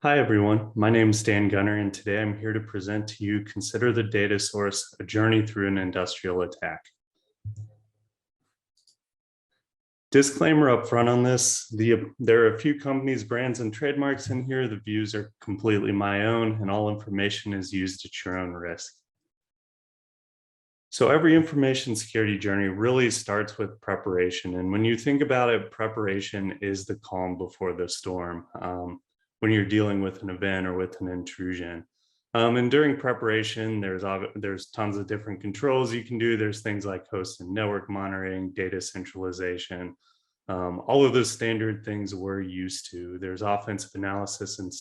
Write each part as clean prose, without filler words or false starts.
Hi, everyone. My name is Dan Gunter, and today I'm here to present to you Consider the Data Source, a Journey Through an Industrial Attack. Disclaimer up front on this, there are a few companies, brands, and trademarks in here. The views are completely my own, and all information is used at your own risk. So every information security journey really starts with preparation. And when you think about it, preparation is the calm before the storm. When you're dealing with an event or with an intrusion. And during preparation, there's tons of different controls you can do. There's things like host and network monitoring, data centralization, all of those standard things we're used to. There's offensive analysis and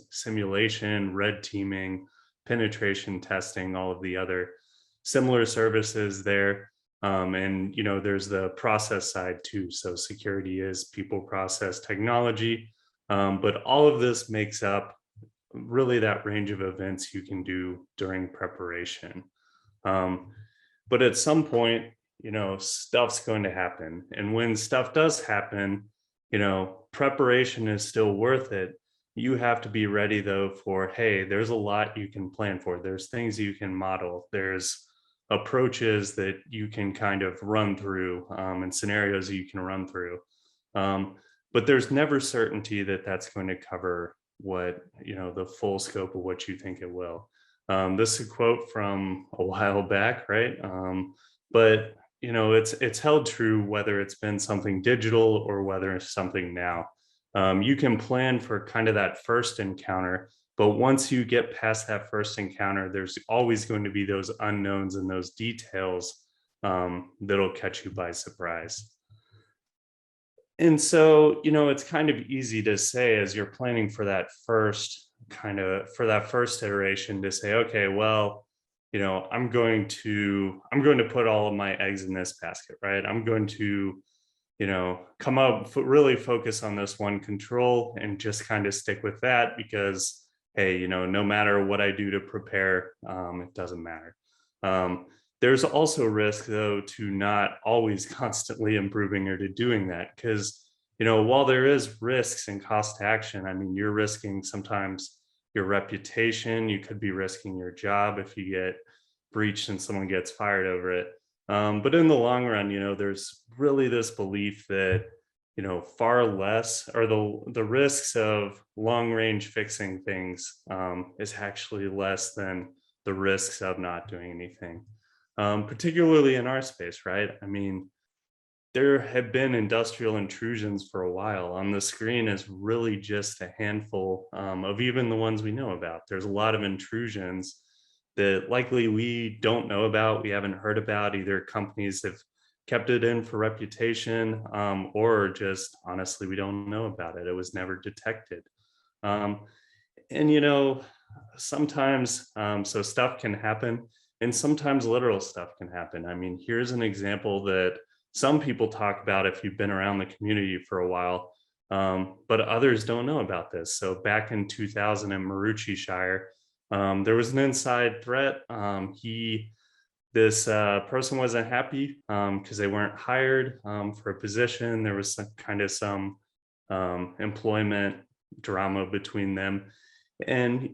simulation, red teaming, penetration testing, all of the other similar services there. And there's the process side too. So security is people, process, technology. But all of this makes up really that range of events you can do during preparation. But at some point, stuff's going to happen. And when stuff does happen, preparation is still worth it. You have to be ready though for, hey, there's a lot you can plan for. There's things you can model. There's approaches that you can kind of run through and scenarios you can run through. But there's never certainty that that's going to cover what, the full scope of what you think it will. This is a quote from a while back, right? But it's held true whether it's been something digital or whether it's something now. You can plan for kind of that first encounter, but once you get past that first encounter, there's always going to be those unknowns and those details that'll catch you by surprise. And so, it's kind of easy to say as you're planning for that first iteration to say, okay, well, I'm going to put all of my eggs in this basket, right? I'm going to, come up, really focus on this one control and just kind of stick with that because, hey, no matter what I do to prepare, it doesn't matter. There's also risk, though, to not always constantly improving or to doing that because, while there is risks and cost to action, I mean, you're risking sometimes your reputation. You could be risking your job if you get breached and someone gets fired over it. But in the long run, there's really this belief that, far less or the risks of long range fixing things is actually less than the risks of not doing anything. Particularly in our space, right? I mean, there have been industrial intrusions for a while. On the screen is really just a handful of even the ones we know about. There's a lot of intrusions that likely we don't know about, we haven't heard about. Either companies have kept it in for reputation or just honestly, we don't know about it. It was never detected. And sometimes, so stuff can happen. And sometimes literal stuff can happen. I mean, here's an example that some people talk about if you've been around the community for a while, but others don't know about this. So back in 2000 in Maroochyshire, there was an inside threat. This person wasn't happy because they weren't hired for a position. There was some employment drama between them. And,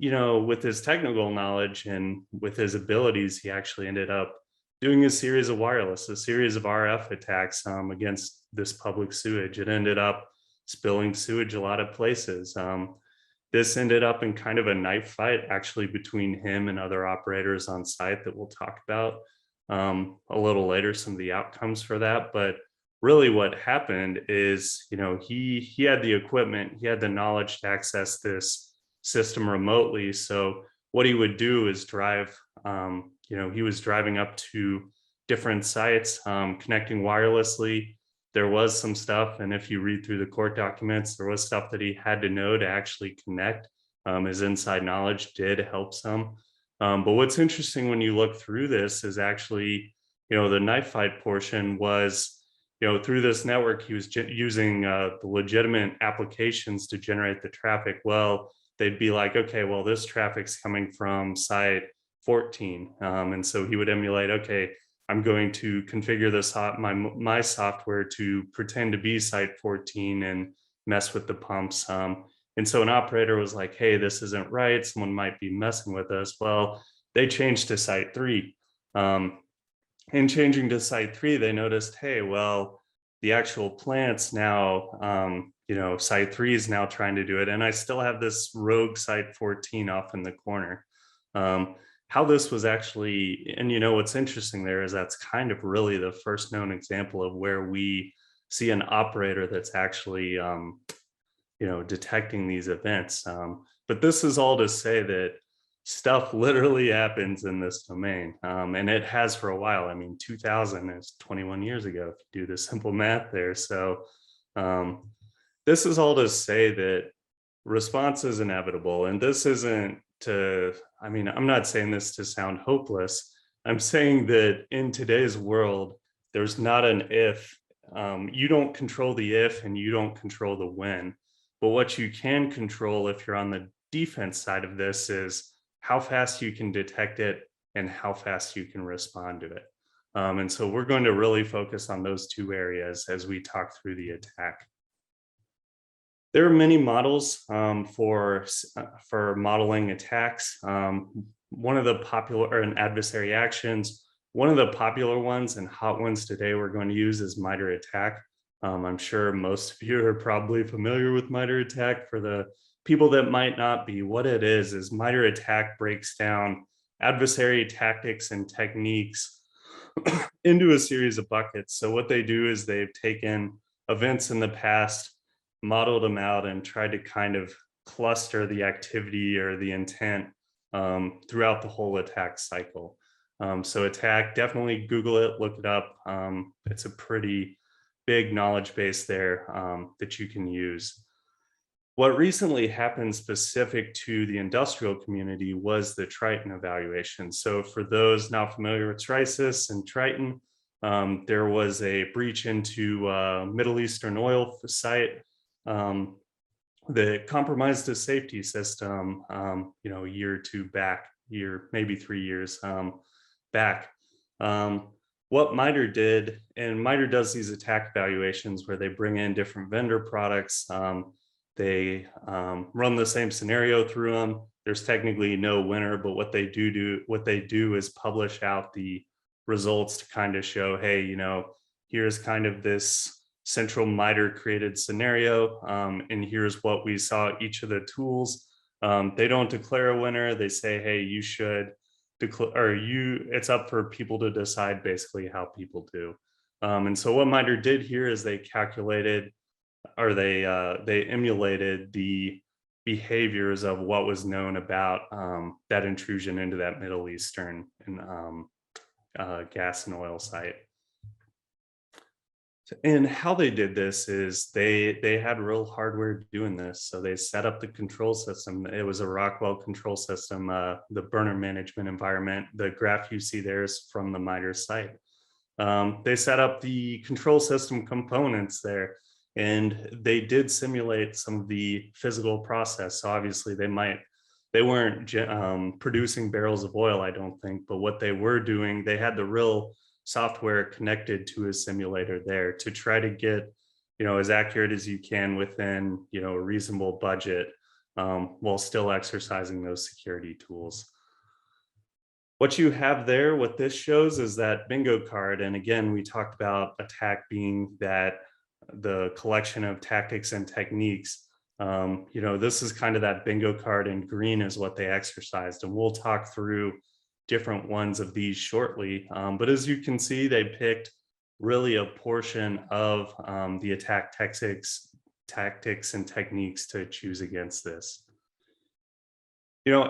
with his technical knowledge and with his abilities, he actually ended up doing a series of RF attacks against this public sewage. It ended up spilling sewage a lot of places. This ended up in kind of a knife fight actually between him and other operators on site that we'll talk about a little later, some of the outcomes for that. But really what happened is, he had the equipment, he had the knowledge to access this system remotely. So what he would do is drive, he was driving up to different sites, connecting wirelessly. There was some stuff, and if you read through the court documents, there was stuff that he had to know to actually connect. His inside knowledge did help some. But what's interesting when you look through this is actually, the knife fight portion was, through this network, he was using the legitimate applications to generate the traffic. Well, they'd be like, okay, well, this traffic's coming from site 14. And so he would emulate, okay, I'm going to configure this my software to pretend to be site 14 and mess with the pumps. And And so an operator was like, hey, this isn't right. Someone might be messing with us. Well, they changed to site 3. In changing to site 3, they noticed, hey, well, the actual plants now, site 3 is now trying to do it. And I still have this rogue site 14 off in the corner. How this was actually, and what's interesting there is that's kind of really the first known example of where we see an operator that's actually, detecting these events. But this is all to say that stuff literally happens in this domain, and it has for a while. I mean, 2000 is 21 years ago, if you do the simple math there. So this is all to say that response is inevitable. And this isn't to, I'm not saying this to sound hopeless. I'm saying that in today's world, there's not an if. You don't control the if and you don't control the when. But what you can control if you're on the defense side of this is how fast you can detect it and how fast you can respond to it. And so we're going to really focus on those two areas as we talk through the attack. There are many models for modeling attacks. One of the popular, and adversary actions, one of the popular ones and hot ones today we're going to use is MITRE ATT&CK. I'm sure most of you are probably familiar with MITRE ATT&CK. For the people that might not be, what it is MITRE ATT&CK breaks down adversary tactics and techniques into a series of buckets. So what they do is they've taken events in the past, modeled them out, and tried to kind of cluster the activity or the intent throughout the whole attack cycle. So attack, definitely Google it, look it up. It's a pretty big knowledge base there that you can use. What recently happened specific to the industrial community was the Triton evaluation. So for those not familiar with TRISIS and Triton, there was a breach into a Middle Eastern oil site that compromised the safety system, a year or two back, maybe 3 years back. What MITRE did, and MITRE does these attack evaluations where they bring in different vendor products. They run the same scenario through them. There's technically no winner, but what they do is publish out the results to kind of show, hey, here's kind of this central MITRE created scenario, and here's what we saw each of the tools. They don't declare a winner. They say, hey, you should declare, or it's up for people to decide basically how people do. And so what MITRE did here is they calculated, or they emulated the behaviors of what was known about that intrusion into that Middle Eastern gas and oil site. And how they did this is they had real hardware doing this. So they set up the control system. It was a Rockwell control system, the burner management environment. The graph you see there is from the MITRE site. They set up the control system components there, and they did simulate some of the physical process. So obviously they weren't producing barrels of oil, I don't think, but what they were doing, they had the real software connected to a simulator there to try to get, as accurate as you can within, a reasonable budget, while still exercising those security tools. What you have there, what this shows is that bingo card. And again, we talked about attack being that the collection of tactics and techniques. This is kind of that bingo card, and green is what they exercised. And we'll talk through different ones of these shortly. But as you can see, they picked really a portion of the attack tactics and techniques to choose against this.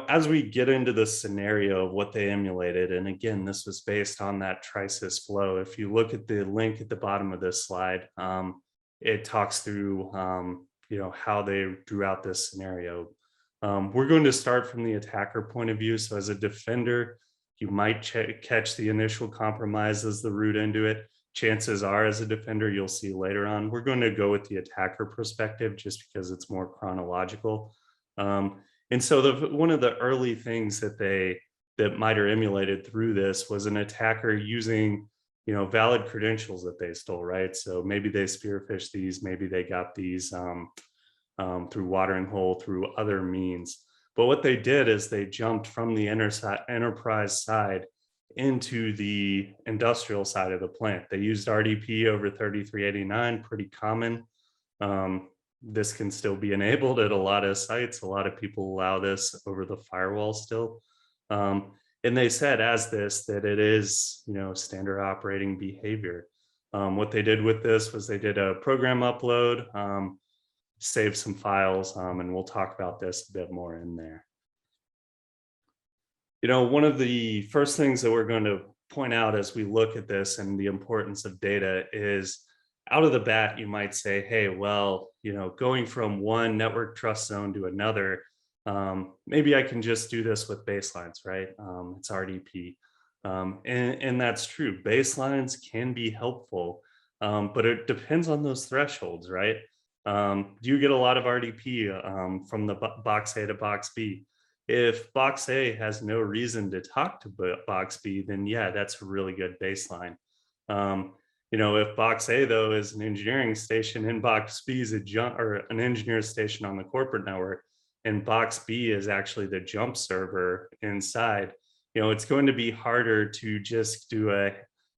As we get into the scenario of what they emulated, and again, this was based on that TRISIS flow. If you look at the link at the bottom of this slide, it talks through, how they drew out this scenario. We're going to start from the attacker point of view. So as a defender, you might catch the initial compromise as the root into it. Chances are, as a defender, you'll see later on. We're going to go with the attacker perspective just because it's more chronological. And so one of the early things that MITRE emulated through this was an attacker using, valid credentials that they stole, right? So maybe they spearphished these, maybe they got these through watering hole, through other means. But what they did is they jumped from the enterprise side into the industrial side of the plant. They used RDP over 3389, pretty common. This can still be enabled at a lot of sites. A lot of people allow this over the firewall still. And they said as this, that it is, standard operating behavior. What they did with this was they did a program upload, save some files, and we'll talk about this a bit more in there. One of the first things that we're going to point out as we look at this and the importance of data is out of the bat, you might say, hey, well, going from one network trust zone to another, maybe I can just do this with baselines, right? It's RDP. And that's true. Baselines can be helpful, but it depends on those thresholds, right? Do you get a lot of RDP from the box A to box B? If box A has no reason to talk to box B, then yeah, that's a really good baseline. If box A though is an engineering station and box B is an engineer station on the corporate network, and box B is actually the jump server inside, it's going to be harder to just do a,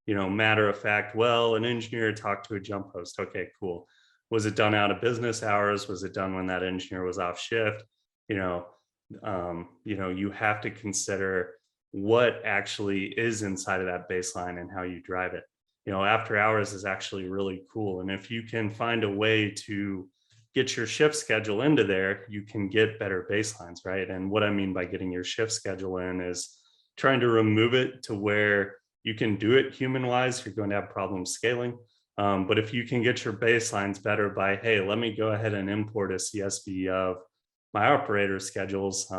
matter of fact, well, an engineer talked to a jump host. Okay, cool. Was it done out of business hours? Was it done when that engineer was off shift? You have to consider what actually is inside of that baseline and how you drive it. After hours is actually really cool. And if you can find a way to get your shift schedule into there, you can get better baselines, right? And what I mean by getting your shift schedule in is trying to remove it to where you can do it human-wise. You're going to have problems scaling. But if you can get your baselines better by, hey, let me go ahead and import a CSV of my operator schedules,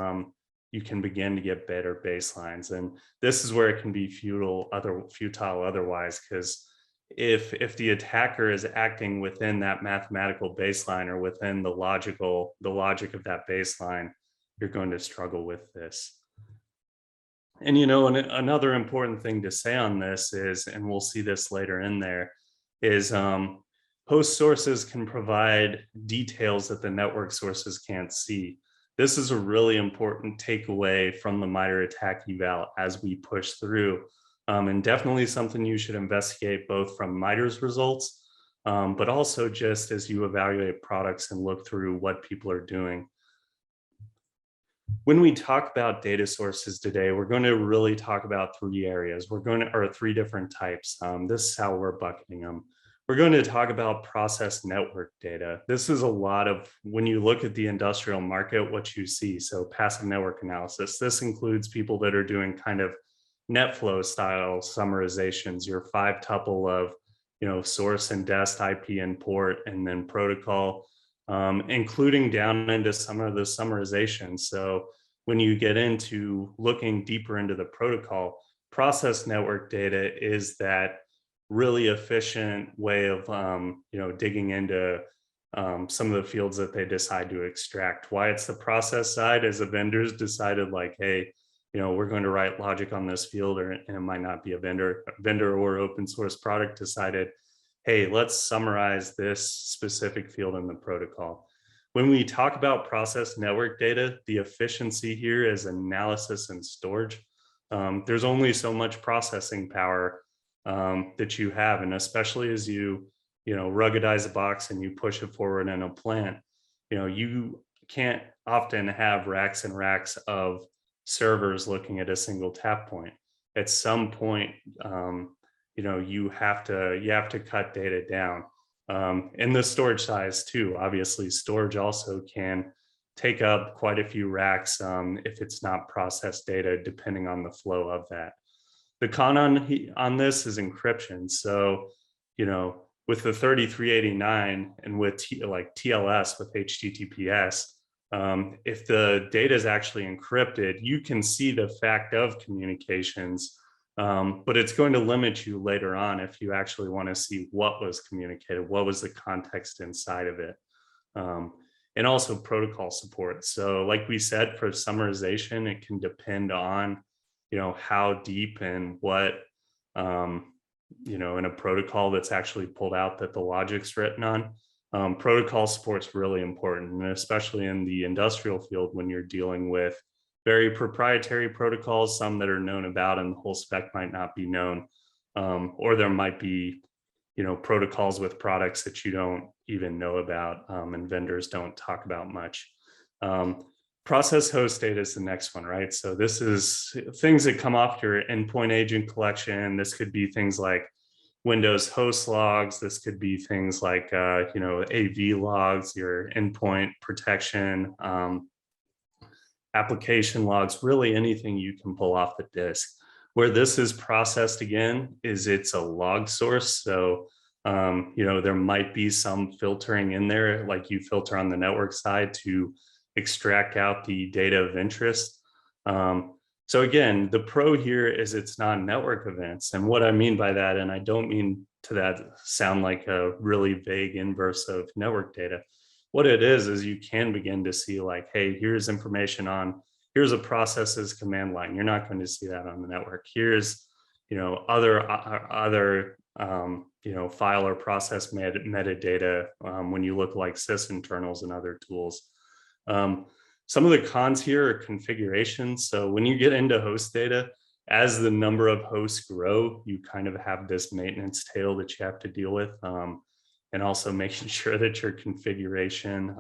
you can begin to get better baselines. And this is where it can be futile otherwise, because if the attacker is acting within that mathematical baseline or within the logic of that baseline, you're going to struggle with this. And another important thing to say on this is, and we'll see this later in there, is host sources can provide details that the network sources can't see. This is a really important takeaway from the MITRE ATT&CK eval as we push through, and definitely something you should investigate both from MITRE's results, but also just as you evaluate products and look through what people are doing. When we talk about data sources today, we're going to really talk about three areas. Or three different types. This is how we're bucketing them. We're going to talk about process network data. This is a lot of, when you look at the industrial market, what you see. So passive network analysis. This includes people that are doing kind of NetFlow style summarizations, your 5-tuple of, source and dest, IP and port, and then protocol, including down into some of the summarization. So when you get into looking deeper into the protocol, process network data is that really efficient way of digging into some of the fields that they decide to extract. Why it's the process side is the vendors decided like, hey, we're going to write logic on this field, and it might not be a vendor or open source product decided, hey, let's summarize this specific field in the protocol. When we talk about process network data, the efficiency here is analysis and storage. There's only so much processing power that you have, and especially as you ruggedize a box and you push it forward in a plant, you can't often have racks and racks of servers looking at a single tap point. At some point, you have to cut data down, and the storage size too. Obviously, storage also can take up quite a few racks if it's not processed data, depending on the flow of that. The con on this is encryption. So, with the 3389 and with TLS with HTTPS, if the data is actually encrypted, you can see the fact of communications, but it's going to limit you later on if you actually want to see what was communicated, what was the context inside of it, and also protocol support. So like we said, for summarization, it can depend on how deep and what, in a protocol that's actually pulled out that the logic's written on. Protocol support's really important, and especially in the industrial field when you're dealing with very proprietary protocols, some that are known about and the whole spec might not be known, or there might be protocols with products that you don't even know about, and vendors don't talk about much. Process host data is the next one, right? So this is things that come off your endpoint agent collection. This could be things like Windows host logs. This could be things like AV logs, your endpoint protection, application logs, really anything you can pull off the disk. Where this is processed again is it's a log source. So there might be some filtering in there, like you filter on the network side to extract out the data of interest. So again, the pro here is it's non-network events. And what I mean by that, and I don't mean to that sound like a really vague inverse of network data. What it is you can begin to see like, hey, here's information here's a process's command line. You're not going to see that on the network. Here's, other file or process metadata when you look like sysinternals and other tools. Some of the cons here are configuration. So when you get into host data, as the number of hosts grow, you kind of have this maintenance tail that you have to deal with, and also making sure that your configuration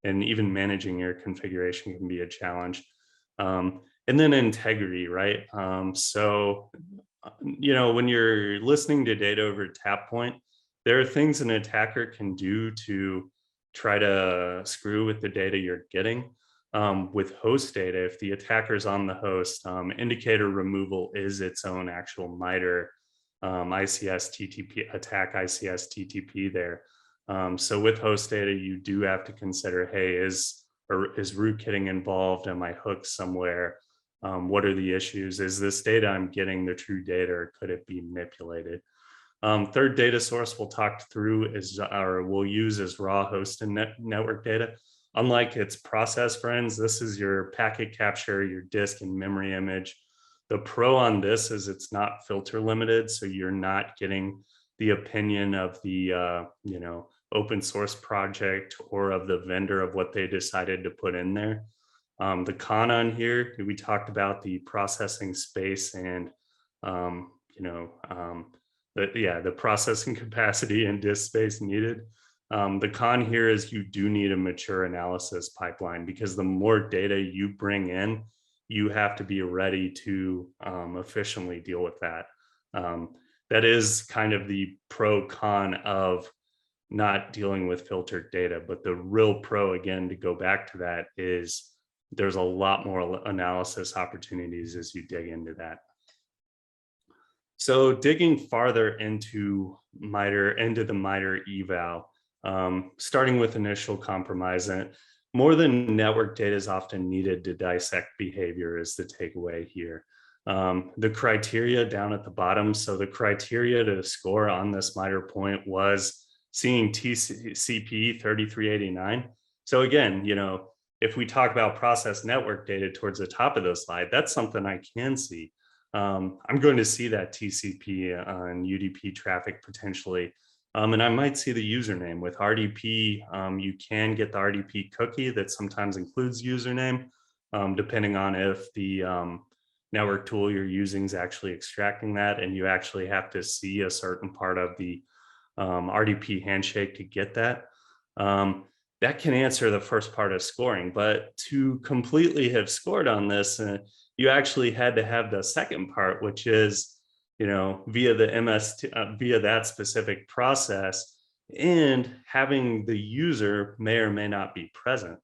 and even managing your configuration can be a challenge. And then integrity, right? When you're listening to data over tap point, there are things an attacker can do to try to screw with the data you're getting. With host data, if the attacker's on the host, indicator removal is its own actual MITRE ICS TTP attack, ICS TTP there. So with host data, you do have to consider, hey, is rootkitting involved? Am I hooked somewhere? What are the issues? Is this data I'm getting the true data, or could it be manipulated? Third data source we'll talk through we'll use as raw host and network data. Unlike its process friends, this is your packet capture, your disk and memory image. The pro on this is it's not filter limited, so you're not getting the opinion of the open source project or of the vendor of what they decided to put in there. The con on here, we talked about the processing space and the processing capacity and disk space needed. The con here is you do need a mature analysis pipeline, because the more data you bring in, you have to be ready to efficiently deal with that. That is kind of the pro con of not dealing with filtered data. But the real pro, again, to go back to that, is there's a lot more analysis opportunities as you dig into that. So digging farther into the MITRE eval, starting with initial compromise, and more than network data is often needed to dissect behavior is the takeaway here. The criteria down at the bottom. So the criteria to score on this MITRE point was seeing TCP 3389. So again, if we talk about process network data towards the top of the slide, that's something I can see. I'm going to see that TCP and UDP traffic potentially. And I might see the username. With RDP, you can get the RDP cookie that sometimes includes username, depending on if the network tool you're using is actually extracting that, and you actually have to see a certain part of the RDP handshake to get that. That can answer the first part of scoring, but to completely have scored on this, you actually had to have the second part, which is, via the via that specific process, and having the user may or may not be present.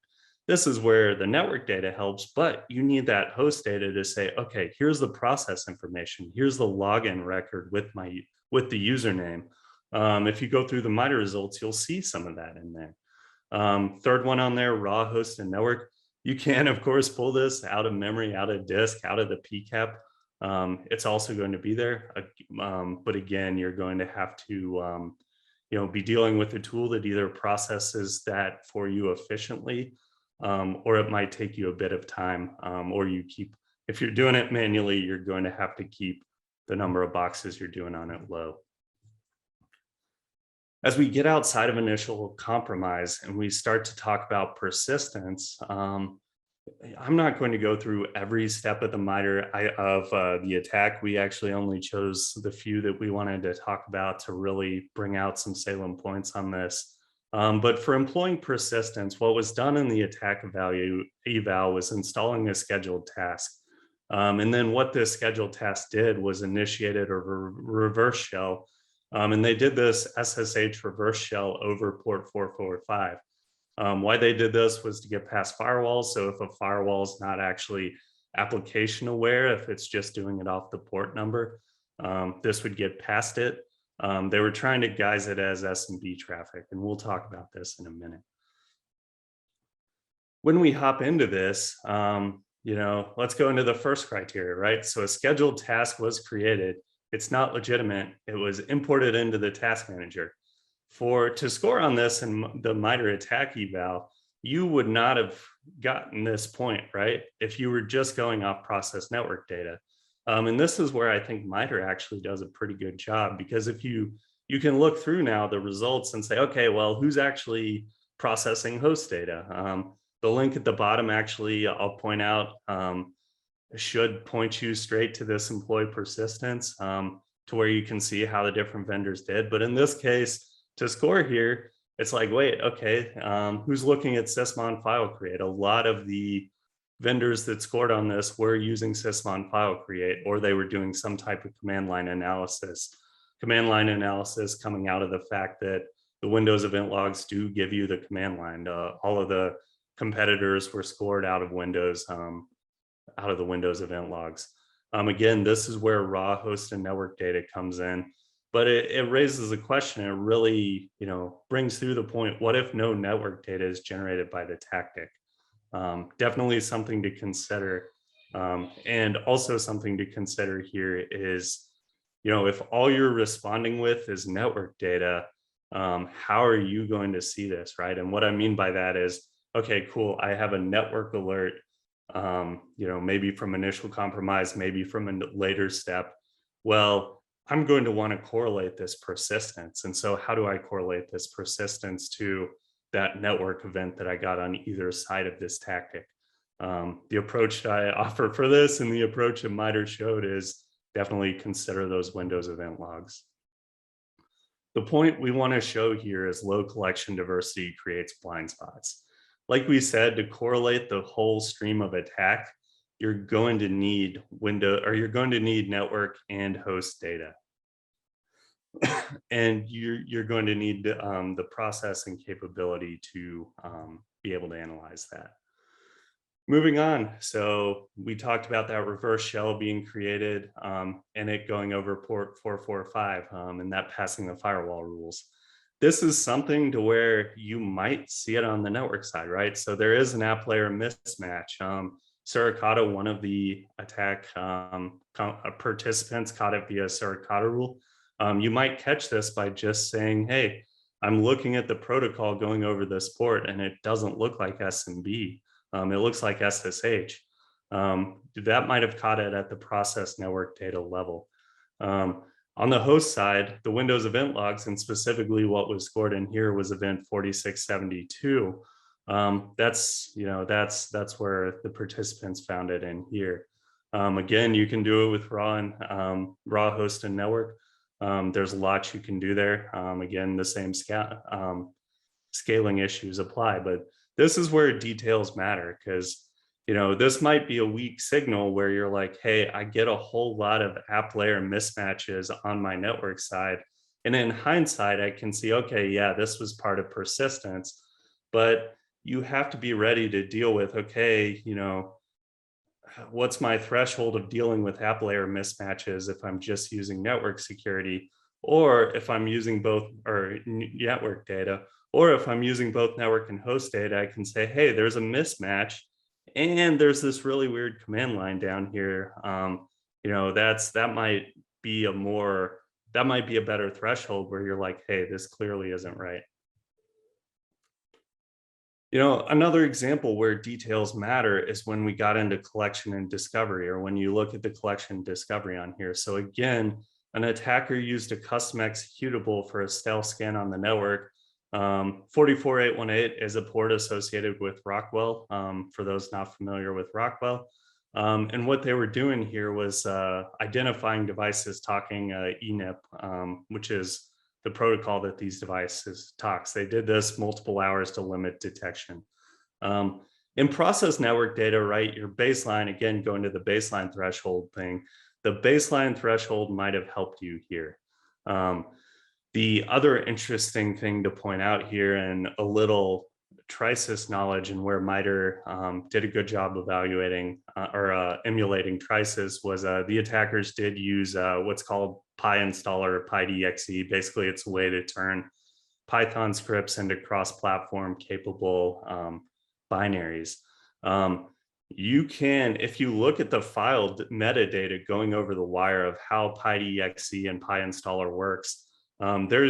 This is where the network data helps, but you need that host data to say, okay, here's the process information, here's the login record with the username. If you go through the MITRE results, you'll see some of that in there. Third one on there, raw host and network. You can, of course, pull this out of memory, out of disk, out of the PCAP. It's also going to be there. But again, you're going to have to be dealing with a tool that either processes that for you efficiently, or it might take you a bit of time, or if you're doing it manually, you're going to have to keep the number of boxes you're doing on it low. As we get outside of initial compromise and we start to talk about persistence, I'm not going to go through every step of the the attack. We actually only chose the few that we wanted to talk about to really bring out some salient points on this. But for employing persistence, what was done in the attack eval was installing a scheduled task. And then what this scheduled task did was initiated a reverse shell. And they did this SSH reverse shell over port 445. Why they did this was to get past firewalls. So if a firewall is not actually application aware, if it's just doing it off the port number, this would get past it. They were trying to guise it as SMB traffic, and we'll talk about this in a minute. When we hop into this, let's go into the first criteria, right? So a scheduled task was created. It's not legitimate. It was imported into the task manager. To score on this in the MITRE attack eval, you would not have gotten this point, right? If you were just going off process network data. And this is where I think MITRE actually does a pretty good job, because if you can look through now the results and say, okay, well, who's actually processing host data? The link at the bottom, actually, I'll point out, should point you straight to this employee persistence, to where you can see how the different vendors did. But in this case, to score here, it's like, wait, okay, who's looking at sysmon file create? A lot of the vendors that scored on this were using sysmon file create, or they were doing some type of command line analysis. Command line analysis coming out of the fact that the Windows event logs do give you the command line. All of the competitors were scored out of Windows, out of the Windows event logs. Again, this is where raw host and network data comes in, but it raises a question. It really, brings through the point, what if no network data is generated by the tactic? Definitely something to consider. And also something to consider here is, if all you're responding with is network data, how are you going to see this, right? And what I mean by that is, okay, cool, I have a network alert, maybe from initial compromise, maybe from a later step. Well, I'm going to want to correlate this persistence. And so how do I correlate this persistence to that network event that I got on either side of this tactic? The approach I offer for this, and the approach that MITRE showed, is definitely consider those Windows event logs. The point we want to show here is low collection diversity creates blind spots. Like we said, to correlate the whole stream of attack, you're going to need network and host data. And you're going to need the processing capability to be able to analyze that. Moving on, so we talked about that reverse shell being created, and it going over port 445, and that passing the firewall rules. This is something to where you might see it on the network side, right? So there is an app layer mismatch. Suricata, one of the attack participants, caught it via Suricata rule. You might catch this by just saying, hey, I'm looking at the protocol going over this port and it doesn't look like SMB. It looks like SSH. That might have caught it at the process network data level. On the host side, the Windows event logs, and specifically what was scored in here was event 4672. That's where the participants found it in here. Again, you can do it with raw host and network. There's lots you can do there. Again, the same scaling issues apply, but this is where details matter, because this might be a weak signal where you're like, hey, I get a whole lot of app layer mismatches on my network side. And in hindsight, I can see, okay, yeah, this was part of persistence, but you have to be ready to deal with, okay, what's my threshold of dealing with app layer mismatches if I'm just using network security, or if I'm using both or network data, or if I'm using both network and host data, I can say, hey, there's a mismatch and there's this really weird command line down here. That might be a better threshold where you're like, hey, this clearly isn't right. Another example where details matter is when we got into collection and discovery, or when you look at the collection and discovery on here. So again, an attacker used a custom executable for a stealth scan on the network. 44818 is a port associated with Rockwell, for those not familiar with Rockwell. And what they were doing here was identifying devices talking ENIP, which is the protocol that these devices talks. They did this multiple hours to limit detection. In process network data, right, your baseline, again, going to the baseline threshold thing, the baseline threshold might have helped you here. The other interesting thing to point out here, and a little Trisis knowledge and where MITRE did a good job evaluating or emulating Trisis, was the attackers did use what's called PyInstaller, PyDXE. Basically, it's a way to turn Python scripts into cross-platform capable binaries. You can, if you look at the file metadata going over the wire of how PyDXE and PyInstaller works, there are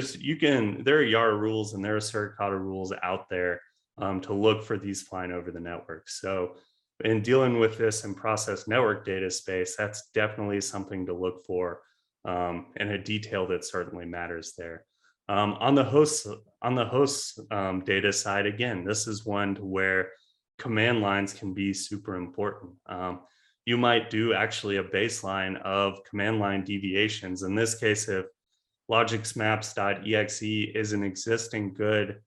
YARA rules and there are Suricata rules out there to look for these flying over the network. So in dealing with this in process network data space, that's definitely something to look for, and a detail that certainly matters there. On the host data side, again, this is one to where command lines can be super important. You might do actually a baseline of command line deviations. In this case, if logicsmaps.exe is an existing good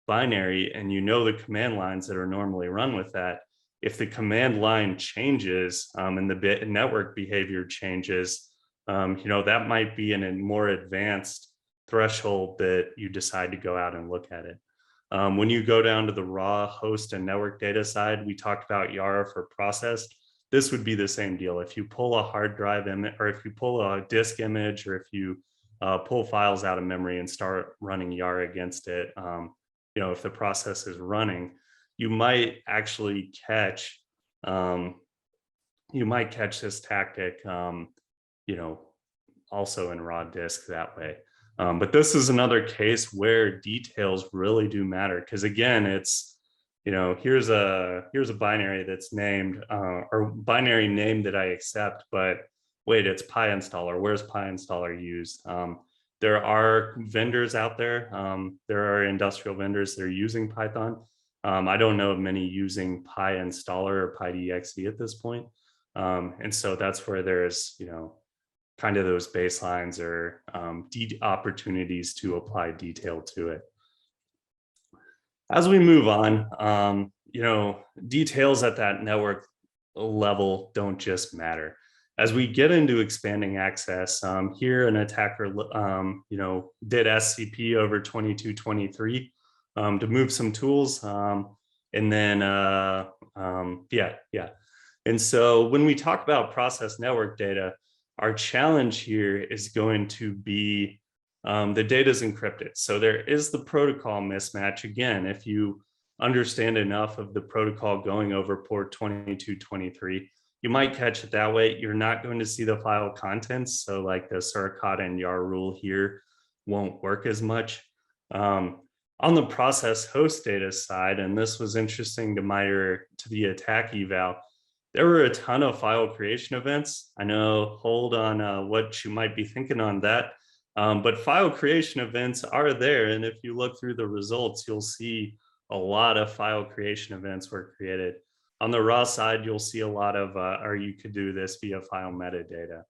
binary and you know the command lines that are normally run with that, if the command line changes and the bit network behavior changes, that might be in a more advanced threshold that you decide to go out and look at it. When you go down to the raw host and network data side, we talked about YARA for processed. This would be the same deal. If you pull a hard drive image, or if you pull a disk image, or if you pull files out of memory and start running YARA against it, if the process is running, you might actually catch this tactic, also in raw disk that way. But this is another case where details really do matter, because again, it's, here's a binary that's named or binary name that I accept, but wait, it's PyInstaller. Where's PyInstaller used? There are vendors out there. There are industrial vendors that are using Python. I don't know of many using PyInstaller or PyDXE at this point. And so that's where there's, kind of those baselines or opportunities to apply detail to it. As we move on, details at that network level don't just matter. As we get into expanding access, here an attacker, did SCP over 2223 to move some tools, and then And so when we talk about process network data, our challenge here is going to be the data is encrypted. So there is the protocol mismatch. Again, if you understand enough of the protocol going over port 2223, you might catch it that way. You're not going to see the file contents. So like the Suricata and YAR rule here won't work as much. On the process host data side, and this was interesting to the attack eval, there were a ton of file creation events. I know, hold on what you might be thinking on that. But file creation events are there. And if you look through the results, you'll see a lot of file creation events were created. On the raw side, you'll see a lot of, or you could do this via file metadata.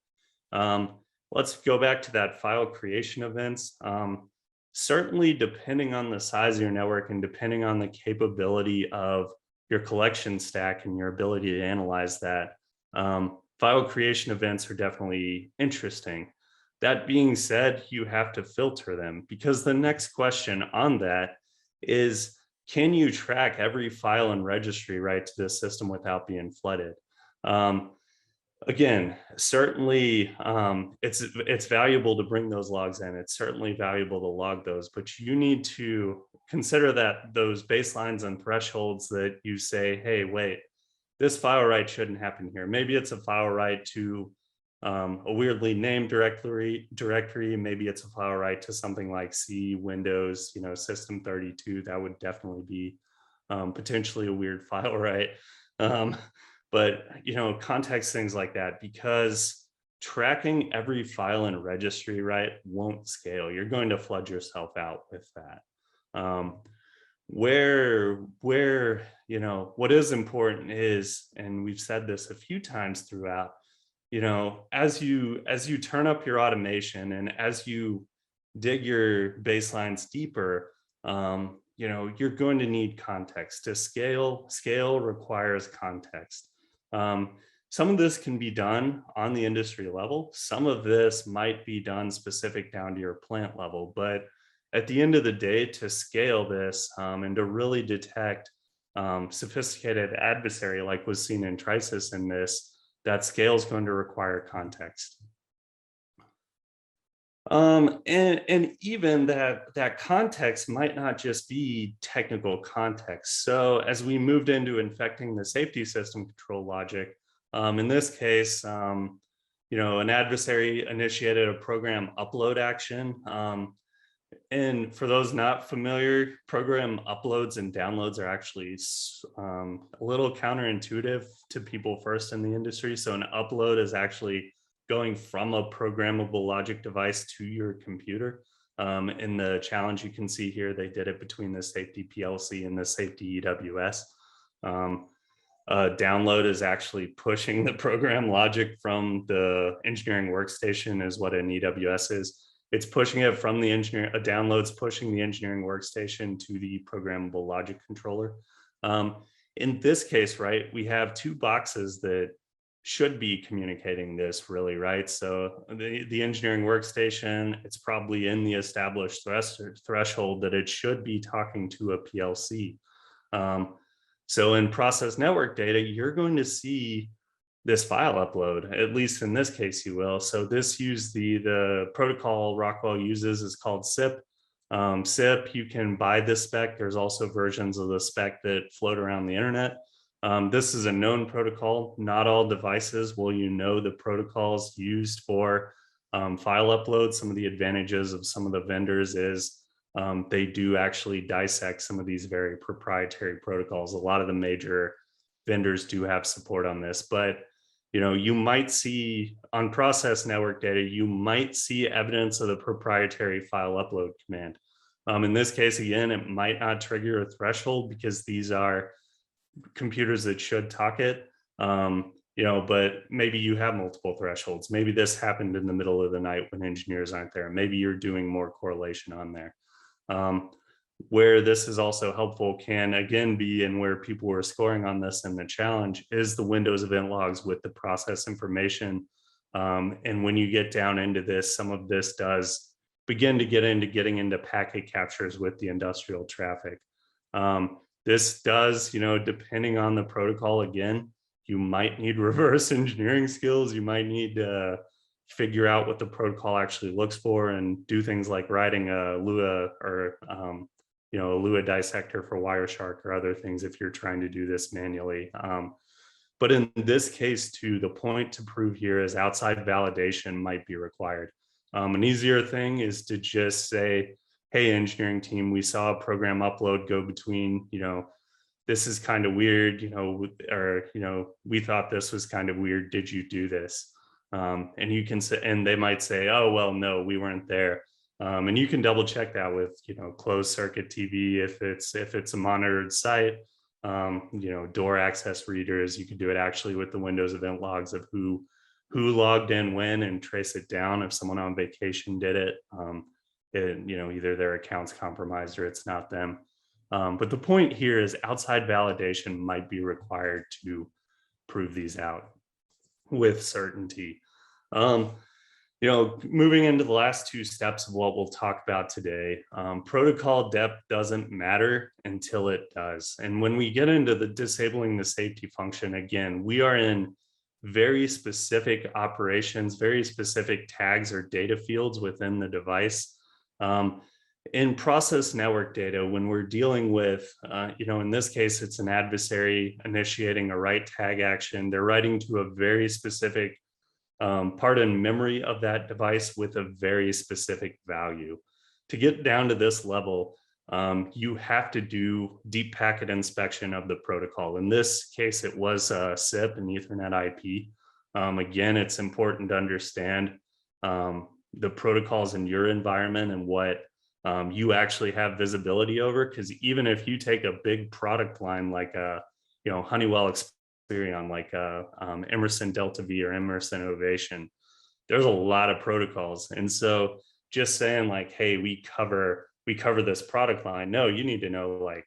Let's go back to that file creation events. Certainly, depending on the size of your network and depending on the capability of your collection stack and your ability to analyze that, file creation events are definitely interesting. That being said, you have to filter them, because the next question on that is, can you track every file and registry right to the system without being flooded? Again, certainly it's valuable to bring those logs in. It's certainly valuable to log those, but you need to consider that those baselines and thresholds that you say, hey, wait, this file write shouldn't happen here. Maybe it's a file write to a weirdly named directory. Maybe it's a file write to something like C, Windows, System 32. That would definitely be potentially a weird file write. But context things like that, because tracking every file and registry, right, won't scale. You're going to flood yourself out with that. Um, where what is important is, and we've said this a few times throughout, as you turn up your automation and as you dig your baselines deeper, you're going to need context to scale. Scale requires context. um, some of this can be done on the industry level. Some of this might be done specific down to your plant level, but at the end of the day, to scale this, and to really detect sophisticated adversary like was seen in Triton in this, that scale is going to require context. And even that context might not just be technical context. So as we moved into infecting the safety system control logic, in this case, an adversary initiated a program upload action. And for those not familiar, program uploads and downloads are actually a little counterintuitive to people first in the industry. So an upload is actually going from a programmable logic device to your computer. In the challenge you can see here, they did it between the safety PLC and the safety EWS. Download is actually pushing the program logic from the engineering workstation is what an EWS is. It's pushing it from the engineer, a download's pushing the engineering workstation to the programmable logic controller. In this case, right, we have two boxes that should be communicating this really, right? So the engineering workstation, it's probably in the established threshold that it should be talking to a PLC. So in process network data, you're going to see this file upload, at least in this case you will. So this the protocol Rockwell uses is called SIP. SIP, you can buy this spec. There's also versions of the spec that float around the internet. This is a known protocol. Not all devices will the protocols used for file upload. Some of the advantages of some of the vendors is they do actually dissect some of these very proprietary protocols. A lot of the major vendors do have support on this, but you might see on process network data, you might see evidence of the proprietary file upload command. In this case, again, it might not trigger a threshold because these are computers that should talk it. But maybe you have multiple thresholds. Maybe this happened in the middle of the night when engineers aren't there. Maybe you're doing more correlation on there. Where this is also helpful can again be, and where people were scoring on this in the challenge, is the Windows event logs with the process information. And when you get down into this, some of this does begin to getting into packet captures with the industrial traffic. This does, depending on the protocol, again, you might need reverse engineering skills. You might need to figure out what the protocol actually looks for and do things like writing a Lua or a Lua dissector for Wireshark or other things if you're trying to do this manually. But in this case, too, the point to prove here is outside validation might be required. An easier thing is to just say, hey, engineering team, we saw a program upload go between, this is kind of weird, we thought this was kind of weird. Did you do this? And you can say, and they might say, oh, well, no, we weren't there. And you can double check that with, closed circuit TV if it's a monitored site, door access readers. You can do it actually with the Windows event logs of who logged in when and trace it down. If someone on vacation did it, either their account's compromised or it's not them. But the point here is outside validation might be required to prove these out with certainty. Moving into the last two steps of what we'll talk about today, protocol depth doesn't matter until it does. And when we get into the disabling the safety function, again, we are in very specific operations, very specific tags or data fields within the device. In process network data, when we're dealing with, in this case, it's an adversary initiating a write tag action. They're writing to a very specific part in memory of that device with a very specific value. To get down to this level, you have to do deep packet inspection of the protocol. In this case, it was SIP and Ethernet IP. Again, it's important to understand the protocols in your environment and what you actually have visibility over. Because even if you take a big product line like a, Honeywell Experion, like a Emerson Delta V or Emerson Ovation, there's a lot of protocols. And so just saying like, hey, we cover this product line. No, you need to know like,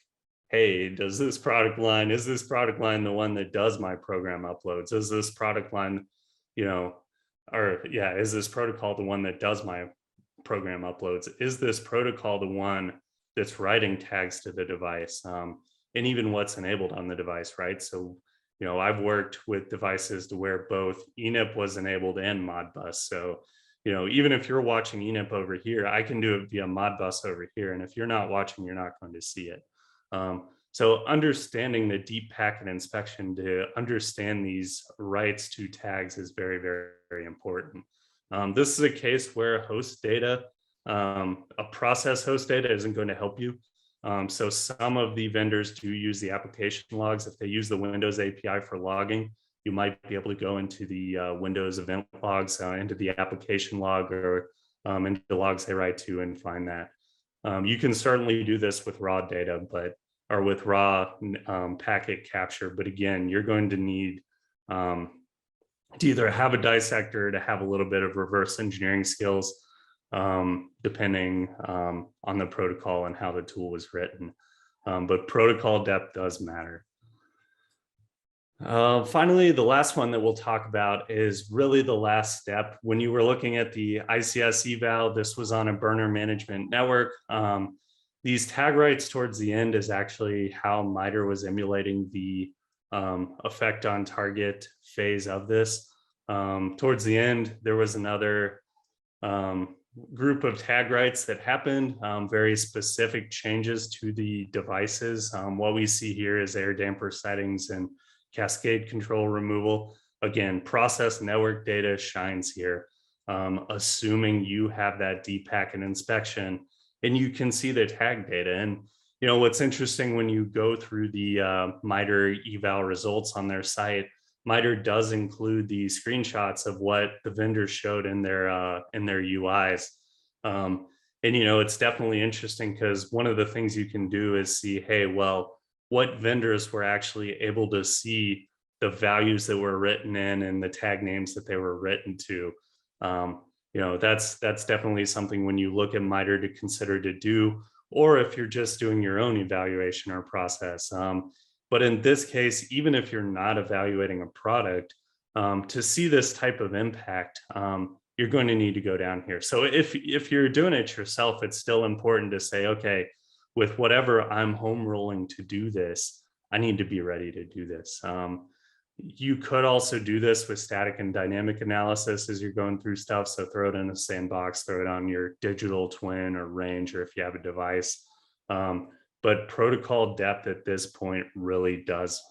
hey, is this product line the one that does my program uploads? Is this product line, is this protocol the one that does my program uploads? Is this protocol the one that's writing tags to the device? And even what's enabled on the device, right? So, I've worked with devices to where both ENIP was enabled and Modbus. So, even if you're watching ENIP over here, I can do it via Modbus over here. And if you're not watching, you're not going to see it. So understanding the deep packet inspection to understand these rights to tags is very, very, very important. This is a case where host data, a process host data isn't going to help you. So some of the vendors do use the application logs. If they use the Windows API for logging, you might be able to go into the Windows event logs, into the application log, or into the logs they write to and find that. You can certainly do this with raw data, or with raw packet capture. But again, you're going to need to either have a dissector, to have a little bit of reverse engineering skills, depending on the protocol and how the tool was written. But protocol depth does matter. Finally, the last one that we'll talk about is really the last step. When you were looking at the ICS eval, this was on a burner management network. These tag rights towards the end is actually how MITRE was emulating the effect on target phase of this. Towards the end, there was another group of tag rights that happened, very specific changes to the devices. What we see here is air damper settings and cascade control removal. Again, process network data shines here, assuming you have that deep packet inspection and you can see the tag data. And what's interesting, when you go through the MITRE eval results on their site, MITRE does include the screenshots of what the vendors showed in their UIs. And it's definitely interesting because one of the things you can do is see, hey, well, what vendors were actually able to see the values that were written in and the tag names that they were written to. That's definitely something when you look at MITRE to consider to do, or if you're just doing your own evaluation or process. But in this case, even if you're not evaluating a product, to see this type of impact, you're going to need to go down here. So if you're doing it yourself, it's still important to say, okay, with whatever I'm home rolling to do this, I need to be ready to do this. You could also do this with static and dynamic analysis as you're going through stuff. So throw it in a sandbox, throw it on your digital twin or range, or if you have a device. But protocol depth at this point really does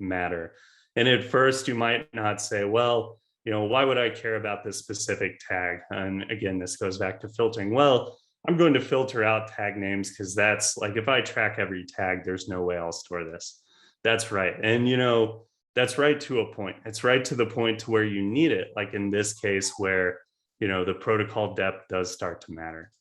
matter. And at first you might not say, well, why would I care about this specific tag? And again, this goes back to filtering. Well, I'm going to filter out tag names because that's like, if I track every tag, there's no way I'll store this. That's right. And, that's right to a point. It's right to the point to where you need it. Like in this case where, the protocol depth does start to matter.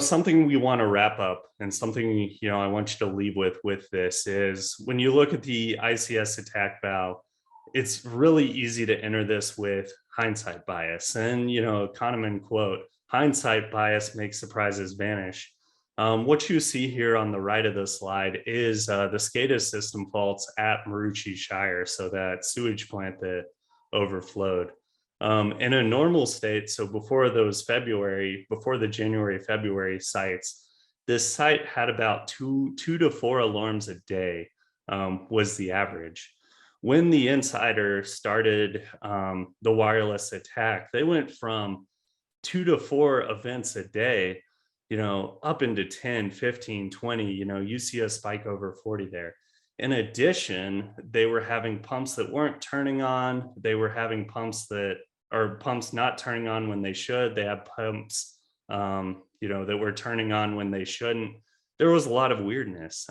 Something we want to wrap up, and something, I want you to leave with this is, when you look at the ICS attack val, it's really easy to enter this with hindsight bias. And, a Kahneman quote, hindsight bias makes surprises vanish. What you see here on the right of the slide is the SCADA system faults at Marucci Shire, so that sewage plant that overflowed. In a normal state, so before the January-February sites, this site had about two to four alarms a day, was the average. When the insider started the wireless attack, they went from 2 to 4 events a day, up into 10, 15, 20, you see a spike over 40 there. In addition, they were having pumps that weren't turning on. They were having pumps not turning on when they should. They had pumps, that were turning on when they shouldn't. There was a lot of weirdness.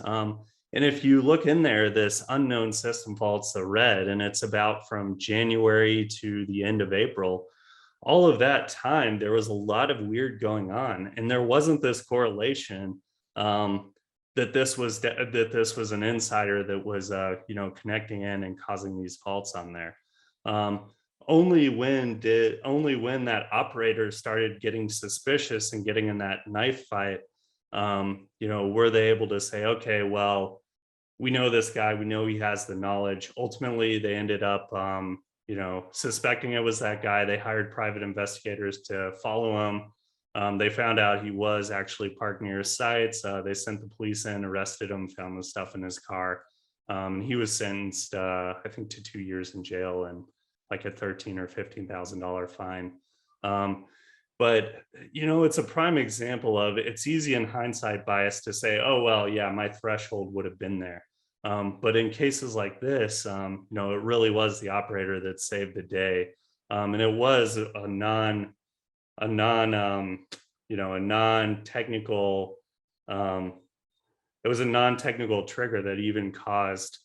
And if you look in there, this unknown system fault's the red, and it's about from January to the end of April. All of that time, there was a lot of weird going on, and there wasn't this correlation um, that this was an insider that was connecting in and causing these faults on there. Um, only when that operator started getting suspicious and getting in that knife fight, were they able to say, okay, well, we know this guy, we know he has the knowledge. Ultimately, they ended up, suspecting it was that guy. They hired private investigators to follow him. They found out he was actually parked near his sites. They sent the police in, arrested him, found the stuff in his car. He was sentenced, I think, to 2 years in jail and like a $13,000 or $15,000 fine. Um, but it's a prime example of, it's easy in hindsight bias to say, oh well, yeah, my threshold would have been there. But in cases like this, it really was the operator that saved the day, and it was a non, a non-technical, um, it was a non-technical trigger that even caused,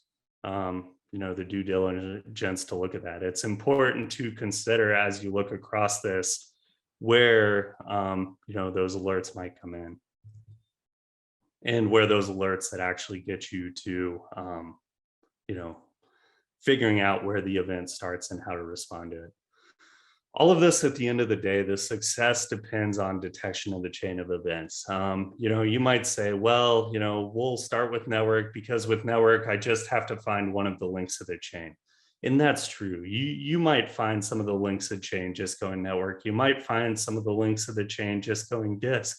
the due diligence to look at that. It's important to consider as you look across this where, those alerts might come in, and where those alerts that actually get you to, you know, figuring out where the event starts and how to respond to it. All of this, at the end of the day, the success depends on detection of the chain of events. You might say, well, we'll start with network because with network, I just have to find one of the links of the chain. And that's true. You might find some of the links of the chain just going network. You might find some of the links of the chain just going disk.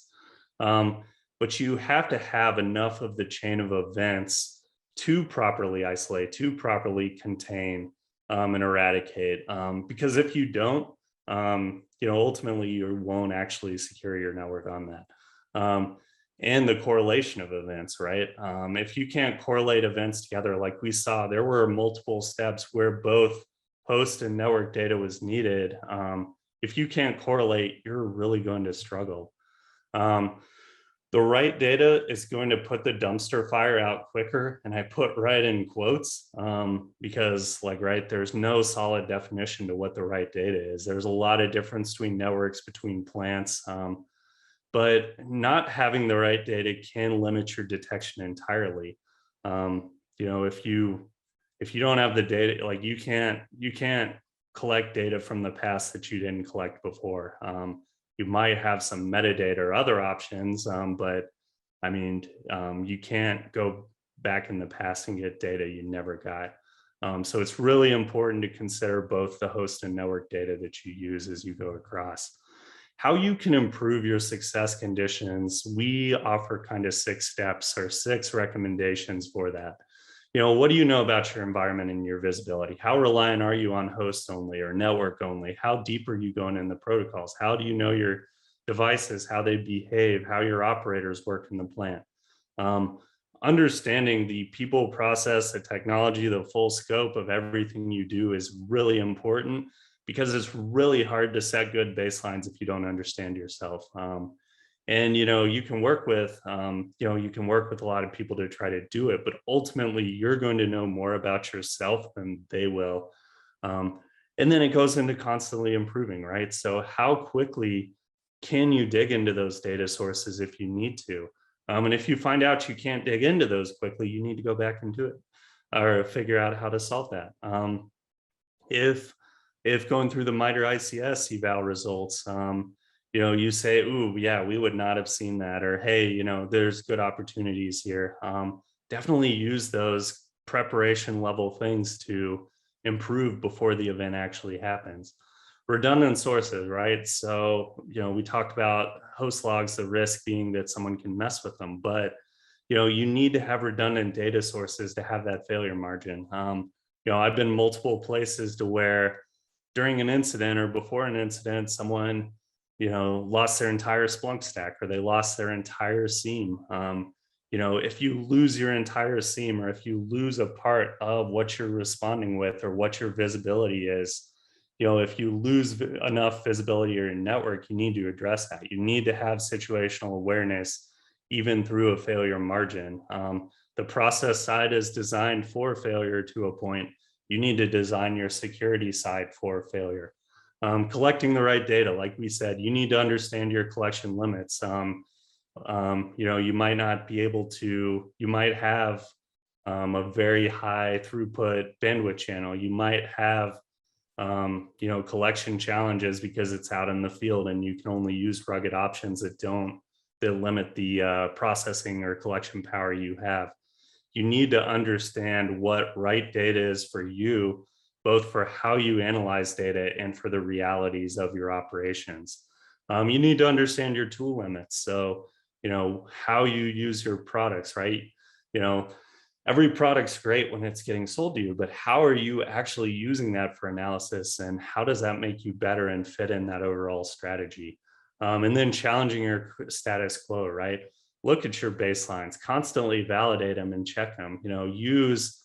But you have to have enough of the chain of events to properly isolate, to properly contain, and eradicate. Because if you don't, ultimately you won't actually secure your network on that. And the correlation of events, right? If you can't correlate events together, like we saw, there were multiple steps where both host and network data was needed. If you can't correlate, you're really going to struggle. The right data is going to put the dumpster fire out quicker. And I put right in quotes, because there's no solid definition to what the right data is. There's a lot of difference between networks, between plants, but not having the right data can limit your detection entirely. If you don't have the data, you can't collect data from the past that you didn't collect before. You might have some metadata or other options, but you can't go back in the past and get data you never got. So it's really important to consider both the host and network data that you use as you go across. How you can improve your success conditions, we offer kind of 6 steps or 6 recommendations for that. What do you know about your environment and your visibility? How reliant are you on host only or network only? How deep are you going in the protocols? How do you know your devices, how they behave, how your operators work in the plant? Understanding the people, process, the technology, the full scope of everything you do is really important, because it's really hard to set good baselines if you don't understand yourself. And you can work with a lot of people to try to do it, but ultimately you're going to know more about yourself than they will. And then it goes into constantly improving, right? So how quickly can you dig into those data sources if you need to? And if you find out you can't dig into those quickly, you need to go back and do it, or figure out how to solve that. If going through the MITRE ICS eval results, you say, ooh, yeah, we would not have seen that, or hey, there's good opportunities here. Definitely use those preparation level things to improve before the event actually happens. Redundant sources, right? So, we talked about host logs, the risk being that someone can mess with them, but you need to have redundant data sources to have that failure margin. I've been multiple places to where during an incident or before an incident, someone lost their entire Splunk stack, or they lost their entire SIEM. If you lose your entire SIEM, or if you lose a part of what you're responding with or what your visibility is, if you lose enough visibility in your network, you need to address that. You need to have situational awareness even through a failure margin. The process side is designed for failure to a point. You need to design your security side for failure. Collecting the right data, like we said, you need to understand your collection limits. You might not be able to, you might have a very high throughput bandwidth channel. You might have, collection challenges because it's out in the field and you can only use rugged options that limit the processing or collection power you have. You need to understand what right data is for you, both for how you analyze data and for the realities of your operations. You need to understand your tool limits. So, how you use your products, right? Every product's great when it's getting sold to you, but how are you actually using that for analysis, and how does that make you better and fit in that overall strategy? And then challenging your status quo, right? Look at your baselines, constantly validate them and check them. Use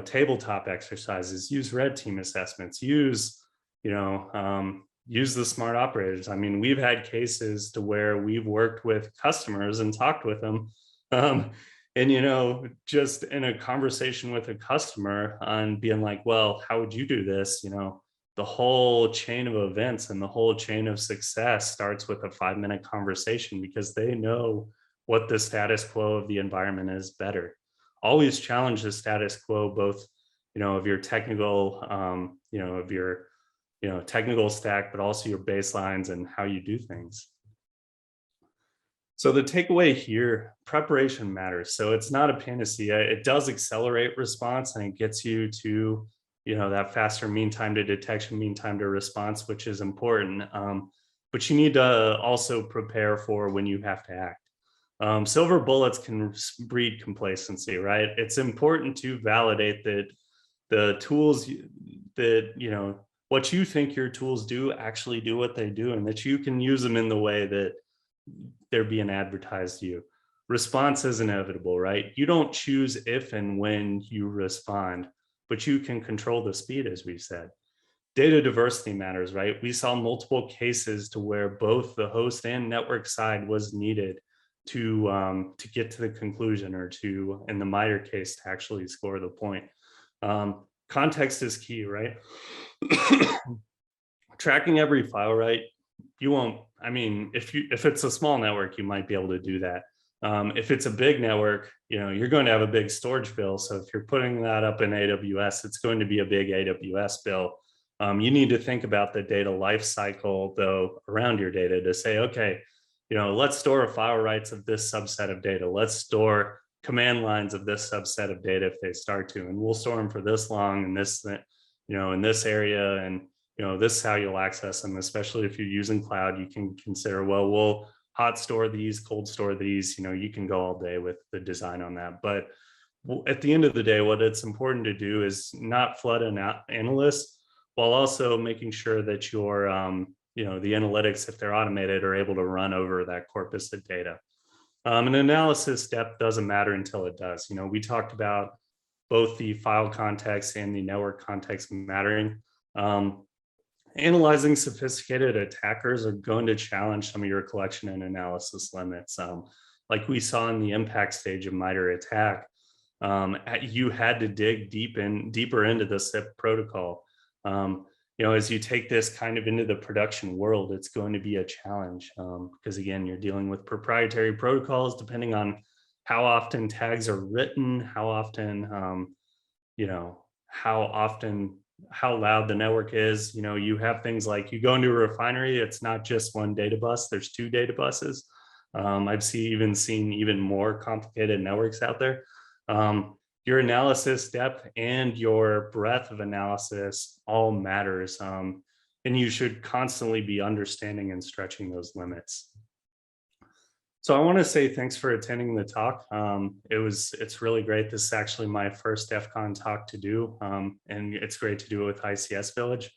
tabletop exercises, use red team assessments, use the smart operators. I mean, we've had cases to where we've worked with customers and talked with them, and just in a conversation with a customer on being like, well, how would you do this? The whole chain of events and the whole chain of success starts with a 5-minute conversation, because they know what the status quo of the environment is better. Always challenge the status quo, both, of your technical, of your, technical stack, but also your baselines and how you do things. So the takeaway here, preparation matters. So it's not a panacea. It does accelerate response, and it gets you to, that faster mean time to detection, mean time to response, which is important. But you need to also prepare for when you have to act. Silver bullets can breed complacency, right? It's important to validate that the tools that, what you think your tools do actually do what they do, and that you can use them in the way that they're being advertised to you. Response is inevitable, right? You don't choose if and when you respond, but you can control the speed, as we said. Data diversity matters, right? We saw multiple cases to where both the host and network side was needed to get to the conclusion, or to, in the MITRE case, to actually score the point. Context is key, right? Tracking every file, right? You won't, if it's a small network, you might be able to do that. If it's a big network, you're going to have a big storage bill. So if you're putting that up in AWS, it's going to be a big AWS bill. You need to think about the data life cycle, though, around your data, to say, okay, let's store file rights of this subset of data. Let's store command lines of this subset of data if they start to, and we'll store them for this long and this, in this area, and this is how you'll access them. Especially if you're using cloud, you can consider, well, we'll hot store these, cold store these. You can go all day with the design on that. But at the end of the day, what it's important to do is not flood an analyst, while also making sure that your the analytics, if they're automated, are able to run over that corpus of data. An analysis step doesn't matter until it does. We talked about both the file context and the network context mattering. Analyzing sophisticated attackers are going to challenge some of your collection and analysis limits. Like we saw in the impact stage of MITRE ATT&CK, you had to dig deeper into the SIP protocol. As you take this kind of into the production world, it's going to be a challenge, because again, you're dealing with proprietary protocols, depending on how often tags are written, how loud the network is. You have things like, you go into a refinery, it's not just one data bus, there's 2 data buses. I've seen even more complicated networks out there. Your analysis depth and your breadth of analysis all matters. And you should constantly be understanding and stretching those limits. So I want to say thanks for attending the talk. It's really great. This is actually my first DEF CON talk to do, and it's great to do it with ICS Village.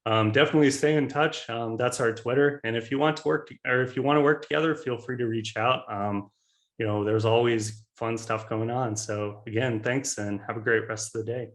Definitely stay in touch. That's our Twitter. And if you want to work together, feel free to reach out. There's always fun stuff going on. So again, thanks, and have a great rest of the day.